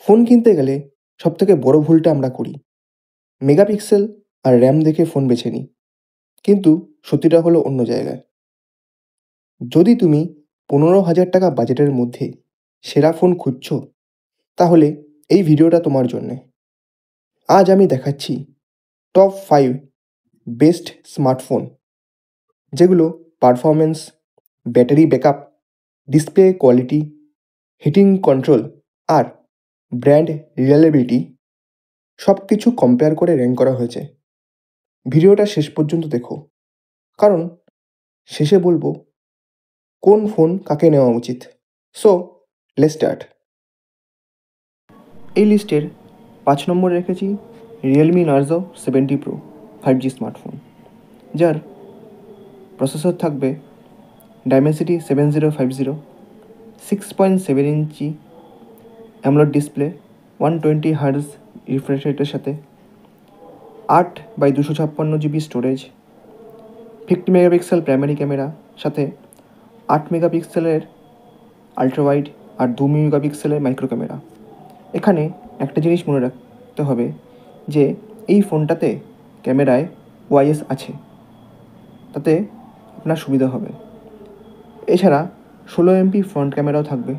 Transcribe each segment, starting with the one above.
Phone কিনতে গেলে সবথেকে বড় ভুলটা আমরা করি। মেগাপিক্সেল আর র্যাম দেখে ফোন বেছে নিই। কিন্তু সত্যিটা হলো অন্য জায়গায়। যদি তুমি ১৫,০০০ টাকা বাজেটের মধ্যে সেরা ফোন খুঁজছো, তাহলে এই ভিডিওটা তোমার জন্যে। আজ আমি দেখাচ্ছি টপ 5 বেস্ট স্মার্টফোন, যেগুলো performance, battery backup, display quality, heating control আর ব্র্যান্ড রিলায়েবিলিটি সব কিছু কম্পেয়ার করে র‍্যাঙ্ক করা হয়েছে। ভিডিওটা শেষ পর্যন্ত দেখো, কারণ শেষে বলবো কোন ফোন কাকে নেওয়া উচিত। So let's start. এই লিস্টের ৫ নম্বরে রেখেছি Realme Narzo 70 pro 5G smartphone, যার প্রসেসর থাকবে ডাইমেনসিটি 7050, 6.7 ইঞ্চি অ্যামোলেড ডিসপ্লে, 120 হার্জ রিফ্রেশ রেটের সাথে 8x256 GB storage, 50 megapixel primary camera সাথে 8 মেগাপিক্সেলের আলট্রাওয়াইড আর 2 মেগাপিক্সেলের মাইক্রো ক্যামেরা। এখানে একটা জিনিস মনে রাখতে হবে যে এই ফোনটাতে ক্যামেরায় ওআইএস আছে, তাতে আপনার সুবিধা হবে। এছাড়া 16 এমপি ফ্রন্ট ক্যামেরাও থাকবে,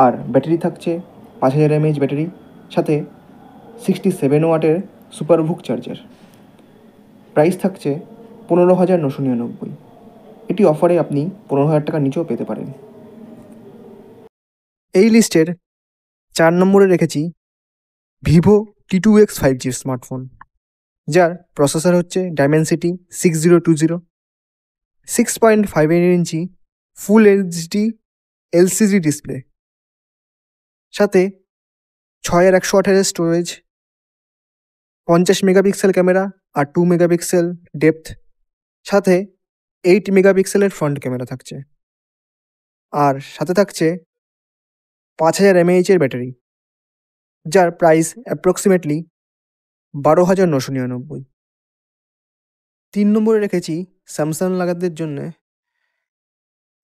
আর ব্যাটারি থাকছে 5000 mAh ব্যাটারি সাথে 67 ওয়াটের সুপারভুক চার্জার। প্রাইস থাকছে 15,999। এটি অফারে আপনি 15,000 টাকার নিচেও পেতে পারেন। এই লিস্টের 4 নম্বরে রেখেছি ভিভো T2X 5G স্মার্টফোন, যার প্রসেসর হচ্ছে ডাইমেনসিটি 6020, 6.58 ইঞ্চি ফুল এইচডি এলসিডি ডিসপ্লে সাথে 6128 স্টোরেজ, 50 মেগাপিক্সেল ক্যামেরা আর 2 মেগাপিক্সেল ডেপথ সাথে 8 মেগাপিক্সেলের ফ্রন্ট ক্যামেরা থাকছে, আর সাথে থাকছে 5000 mAh এর ব্যাটারি, যার প্রাইস অ্যাপ্রক্সিমেটলি 12,999। 3 নম্বরে রেখেছি স্যামসাং লাগারদের জন্য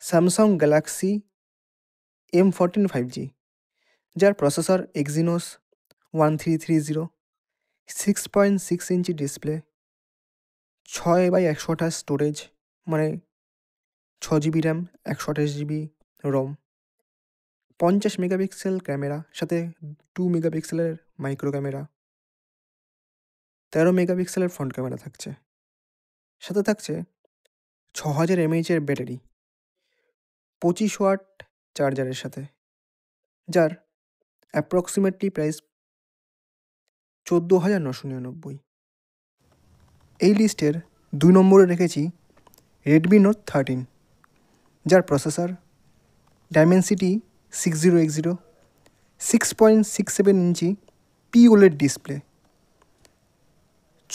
স্যামসাং গ্যালাক্সি M14 5G, যার processor Exynos 1330, 6.6 inch display, 6x128 storage মানে 6 GB RAM, 128 GB ROM, 50 megapixel camera সাথে 2 মেগাপিক্সেলের মাইক্রো ক্যামেরা, 13 মেগাপিক্সেলের ফ্রন্ট ক্যামেরা থাকছে, সাথে থাকছে 6000 mAh এর ব্যাটারি, 25 ওয়াট চার্জারের সাথে, যার অ্যাপ্রক্সিমেটলি প্রাইস 14,999। এই লিস্টের 2 নম্বরে রেখেছি রেডমি নোট 13, যার প্রসেসর ডাইমেনসিটি 6080, 6.67 ইঞ্চি POLED ডিসপ্লে,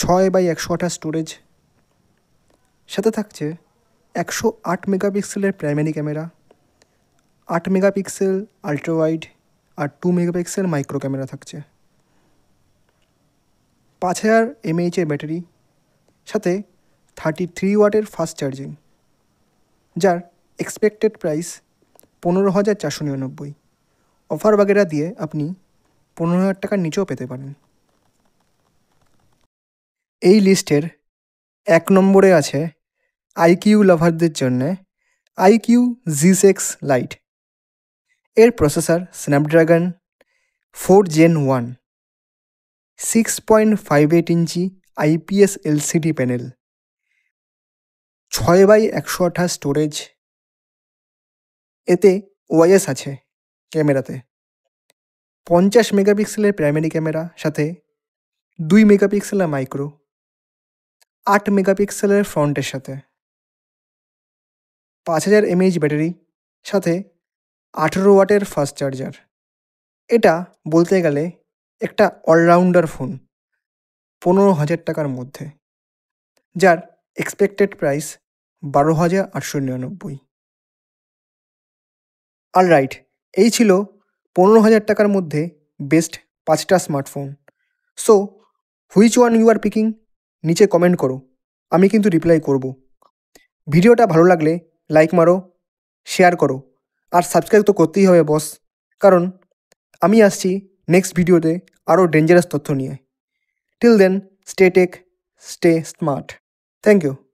6x128 স্টোরেজ, সাথে থাকছে 108 মেগাপিক্সেলের প্রাইমারি ক্যামেরা, 8 মেগাপিক্সেল আলট্রাওয়াইড আর 2 মেগাপিক্সেল মাইক্রো ক্যামেরা থাকছে, 5000 mAh এর ব্যাটারি সাথে 33 ওয়াটের ফাস্ট চার্জিং, যার এক্সপেক্টেড প্রাইস 15,499। অফার বাগেরা দিয়ে আপনি 15,000 টাকার নিচেও পেতে পারেন। এই লিস্টের 1 নম্বরে আছে আইকিউ লাভারদের জন্যে আইকিউ Z6 লাইট। এর প্রসেসর স্ন্যাপড্রাগন 4 Gen 1, 6.58 ইঞ্চি IPS LCD panel, 6x128 storage, এতে ওআইএস আছে ক্যামেরাতে, 50 মেগাপিক্সেলের প্রাইমারি ক্যামেরা সাথে 2 মেগাপিক্সেলের মাইক্রো, 8 মেগাপিক্সেলের ফ্রন্টের সাথে, 5000 mAh ব্যাটারি সাথে 18 ওয়াটের ফাস্ট চার্জার। এটা বলতে গেলে একটা অলরাউন্ডার ফোন 15,000 টাকার মধ্যে, যার এক্সপেক্টেড প্রাইস 12,899। অলরাইট, এই ছিল 15,000 টাকার মধ্যে বেস্ট 5টা smartphone. So which one you are picking নিচে কমেন্ট করো, আমি কিন্তু রিপ্লাই করব। ভিডিওটা ভালো লাগলে লাইক মারো, শেয়ার করো, আর সাবস্ক্রাইব তো করতেই হবে বস, কারণ আমি আসছি নেক্সট ভিডিওতে আরও ডেঞ্জারাস তথ্য নিয়ে। Till then, stay tech, stay smart. Thank you.